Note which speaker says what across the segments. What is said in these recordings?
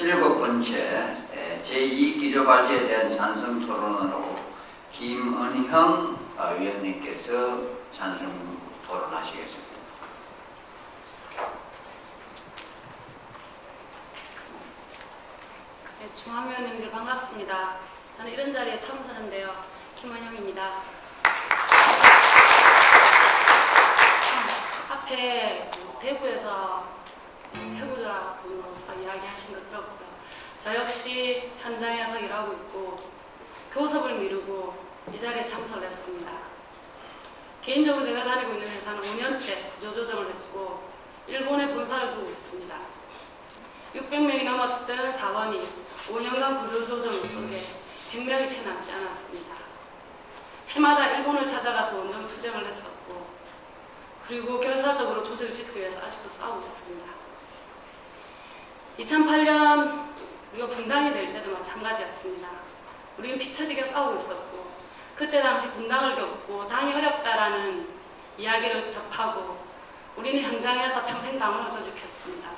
Speaker 1: 7번째 제2기조발제에 대한 찬성 토론으로 김은형 위원님께서 찬성 토론하시겠습니다.
Speaker 2: 네, 중앙위원님들 반갑습니다. 저는 이런 자리에 처음 서는데요. 김은형입니다. 앞에 대구에서 해보자분으로서 이야기하신 거 들었고요. 저 역시 현장에서 일하고 있고 교섭을 미루고 이 자리에 참석을 했습니다. 개인적으로 제가 다니고 있는 회사는 5년째 구조조정을 했고 일본에 본사를 두고 있습니다. 600명이 넘었던 사원이 5년간 구조조정 속에 100명이 채 남지 않았습니다. 해마다 일본을 찾아가서 원정 투쟁을 했었고 그리고 결사적으로 조직을 지키기 위해서 아직도 싸우고 있습니다. 2008년 우리가 분당이 될 때도 마찬가지였습니다. 우리는 피 터지게 싸우고 있었고 그때 당시 분당을 겪고 당이 어렵다라는 이야기를 접하고 우리는 현장에서 평생 당원을 조직했습니다.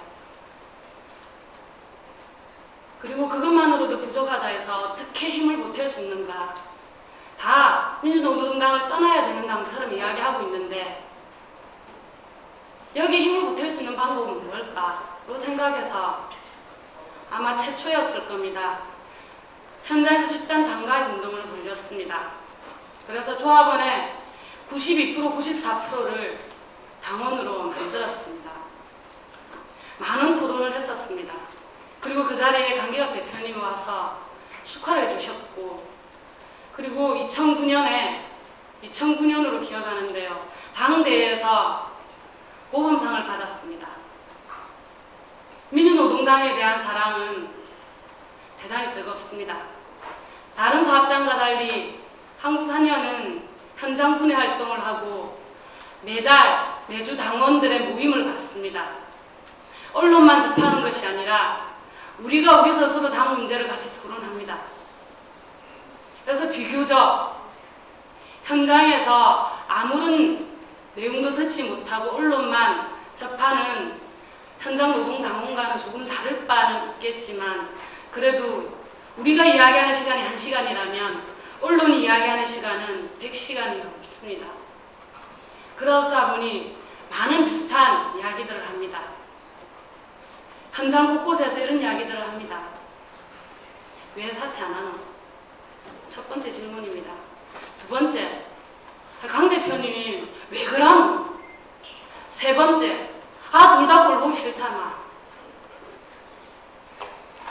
Speaker 2: 그리고 그것만으로도 부족하다 해서 어떻게 힘을 보탤 수 있는가, 다 민주노동당을 떠나야 되는 당처럼 이야기하고 있는데 여기 힘을 보탤 수 있는 방법은 뭘까로 생각해서 아마 최초였을 겁니다. 현장에서 집단 당가입 운동을 벌였습니다. 그래서 조합원의 92%, 94%를 당원으로 만들었습니다. 많은 토론을 했었습니다. 그리고 그 자리에 강기갑 대표님이 와서 축하를 해주셨고, 그리고 2009년으로 기억하는데요. 당대회에서 모범상을 받았습니다. 민주노동당에 대한 사랑은 대단히 뜨겁습니다. 다른 사업장과 달리 한국사년은 현장 분해 활동을 하고 매주 당원들의 모임을 갖습니다. 언론만 접하는 것이 아니라 우리가 여기서 서로 당 문제를 같이 토론합니다. 그래서 비교적 현장에서 아무런 내용도 듣지 못하고 언론만 접하는 현장 노동당원과는 조금 다를 바는 있겠지만 그래도 우리가 이야기하는 시간이 1시간이라면 언론이 이야기하는 시간은 100시간이 넘습니다. 그러다 보니 많은 비슷한 이야기들을 합니다. 현장 곳곳에서 이런 이야기들을 합니다. 왜 사퇴 안 하노? 첫 번째 질문입니다. 두 번째, 강 대표님이 왜 그러노? 세 번째, 둘 다 꼴 보기 싫다마.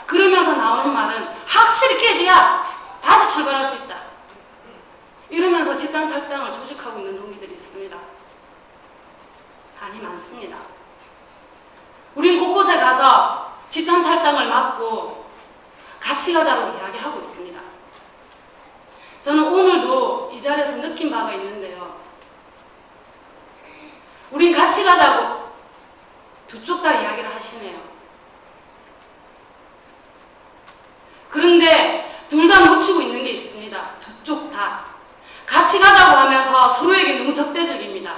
Speaker 2: 그러면서 나오는 말은 확실히 깨져야 다시 출발할 수 있다. 이러면서 집단 탈당을 조직하고 있는 동기들이 있습니다. 아니, 많습니다. 우린 곳곳에 가서 집단 탈당을 막고 같이 가자고 이야기하고 있습니다. 저는 오늘도 이 자리에서 느낀 바가 있는데요. 우린 같이 가자고 두 쪽 다 이야기를 하시네요. 그런데 둘 다 놓치고 있는 게 있습니다. 두 쪽 다. 같이 가자고 하면서 서로에게 너무 적대적입니다.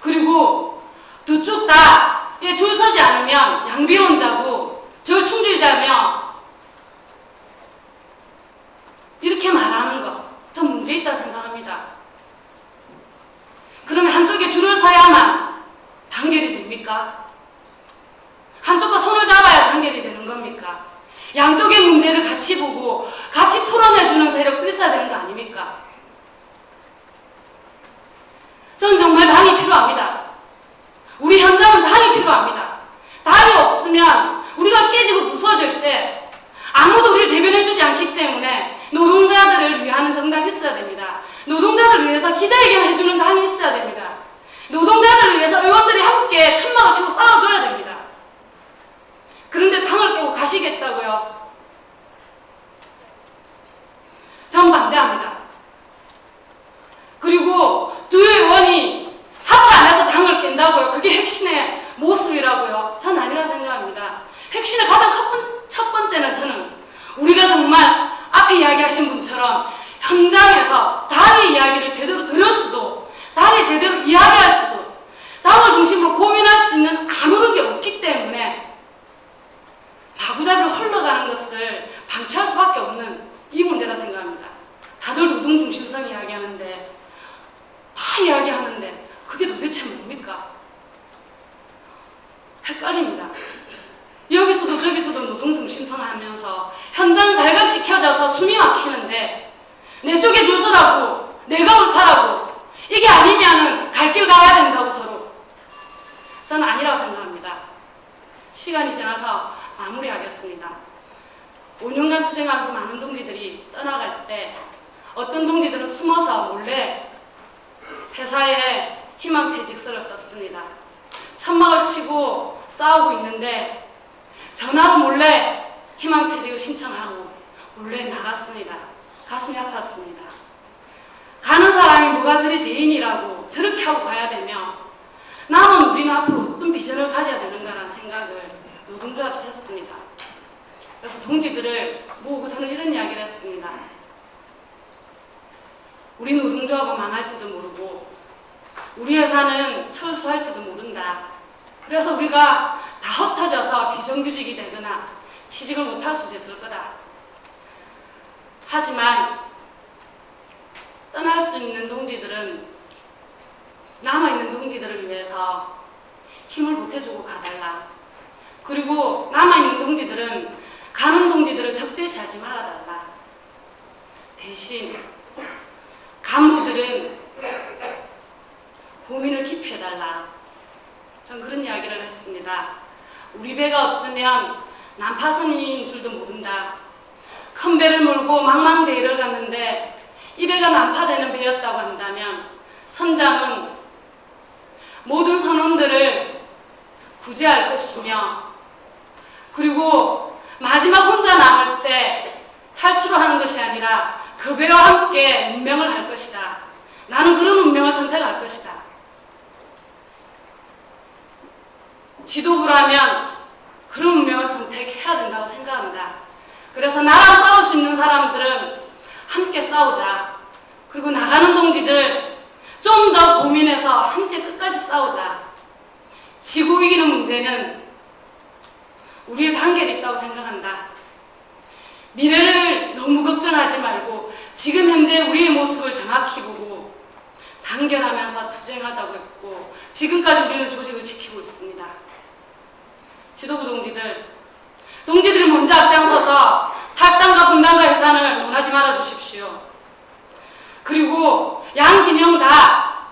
Speaker 2: 그리고 두 쪽 다 줄 서지 않으면 양비론자고 절충주의자며 이렇게 말하는 거 전 문제 있다고 생각합니다. 그러면 한쪽에 줄을 서야만 단결이 됩니까? 한쪽과 손을 잡아야 단결이 되는 겁니까? 양쪽의 문제를 같이 보고 같이 풀어내주는 세력도 있어야 되는 거 아닙니까? 전 정말 당이 필요합니다. 우리 현장은 당이 필요합니다. 당이 없으면 우리가 깨지고 부서질 때 아무도 우리를 대변해주지 않기 때문에 노동자들을 위하는 정당이 있어야 됩니다. 노동자들을 위해서 기자회견을 해주는 당이 있어야 됩니다. 노동자들을 위해서 의원들이 함께 천막을 치고 싸워줘야 됩니다. 그런데 당을 깨고 가시겠다고요? 전 반대합니다. 그리고 두 의원이 사퇴 안 해서 당을 깬다고요? 그게 핵심의 모습이라고요? 전 아니라 생각합니다. 핵심의 가장 첫 번째는 저는 우리가 정말 앞에 이야기하신 분처럼 현장에서 당의 이야기를 제대로 들을 수도, 당이 제대로 이야기할 수도, 당을 중심으로 고민할 수 있는 아무런 게 없기 때문에 저는 이 문제라 생각합니다. 다들 노동중심성 이야기하는데, 다 이야기하는데 그게 도대체 뭡니까? 헷갈립니다. 여기서도 저기서도 노동중심성 하면서 현장 발각지 켜져서 숨이 막히는데 내 쪽에 줄 서라고, 내가 옳다라고, 이게 아니면은 갈 길 가야 된다고 서로. 저는 아니라고 생각합니다. 시간이 지나서 마무리하겠습니다. 5년간 투쟁하면서 많은 동지들이 떠나갈 때 어떤 동지들은 숨어서 몰래 회사에 희망퇴직서를 썼습니다. 천막을 치고 싸우고 있는데 전화로 몰래 희망퇴직을 신청하고 몰래 나갔습니다. 가슴이 아팠습니다. 가는 사람이 뭐가 저리 죄인이라고 저렇게 하고 가야 되며 남은 우리는 앞으로 어떤 비전을 가져야 되는가라는 생각을 노동조합에서 했습니다. 그래서 동지들을 모으고 저는 이런 이야기를 했습니다. 우리 노동조합은 망할지도 모르고 우리 회사는 철수할지도 모른다. 그래서 우리가 다 흩어져서 비정규직이 되거나 취직을 못할 수도 있을 거다. 하지만 떠날 수 있는 동지들은, 남아있는 동지들을 위해서 힘을 보태주고 가달라. 그리고 남아있는 동지들은 가는 동지들을 적대시하지 말아달라. 대신 간부들은 고민을 깊이 해달라. 전 그런 이야기를 했습니다. 우리 배가 없으면 난파선인 줄도 모른다. 큰 배를 몰고 망망대해를 갔는데 이 배가 난파되는 배였다고 한다면 선장은 모든 선원들을 구제할 것이며, 그리고 마지막 혼자 남을 때 탈출하는 것이 아니라 그 배와 함께 운명을 할 것이다. 나는 그런 운명을 선택할 것이다. 지도부라면 그런 운명을 선택해야 된다고 생각합니다. 그래서 나랑 싸울 수 있는 사람들은 함께 싸우자. 그리고 나가는 동지들 좀 더 고민해서 함께 끝까지 싸우자. 지고 이기는 문제는 우리의 단계에 있다고 생각한다. 미래를 너무 걱정하지 말고 지금 현재 우리의 모습을 정확히 보고 단결하면서 투쟁하자고 했고, 지금까지 우리는 조직을 지키고 있습니다. 지도부 동지들이 먼저 앞장서서 탈당과 분당과 해산을 원하지 말아 주십시오. 그리고 양 진영 다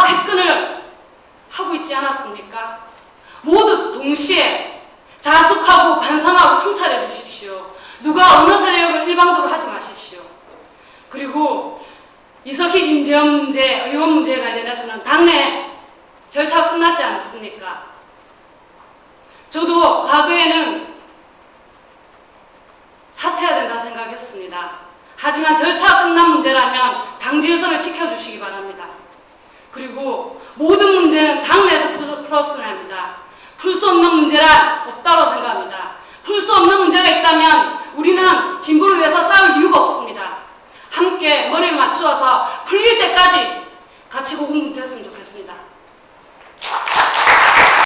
Speaker 2: 패권을 하고 있지 않았습니까? 모두 동시에 자숙하고 반성하고 성찰해 주십시오. 누가 어느 세력을 일방적으로 하지 마십시오. 그리고 이석희, 김재원 문제, 의원 문제에 관련해서는 당내 절차가 끝났지 않습니까? 저도 과거에는 사퇴해야 된다 생각했습니다. 하지만 절차가 끝난 문제라면 당 질서를 지켜주시기 바랍니다. 그리고 모든 문제는 당내에서 풀었어야 합니다. 풀 수 없는 문제란 없다고 생각합니다. 풀 수 없는 문제가 있다면 우리는 진보를 위해서 싸울 이유가 없습니다. 함께 머리를 맞추어서 풀릴 때까지 같이 고군분투했으면 좋겠습니다.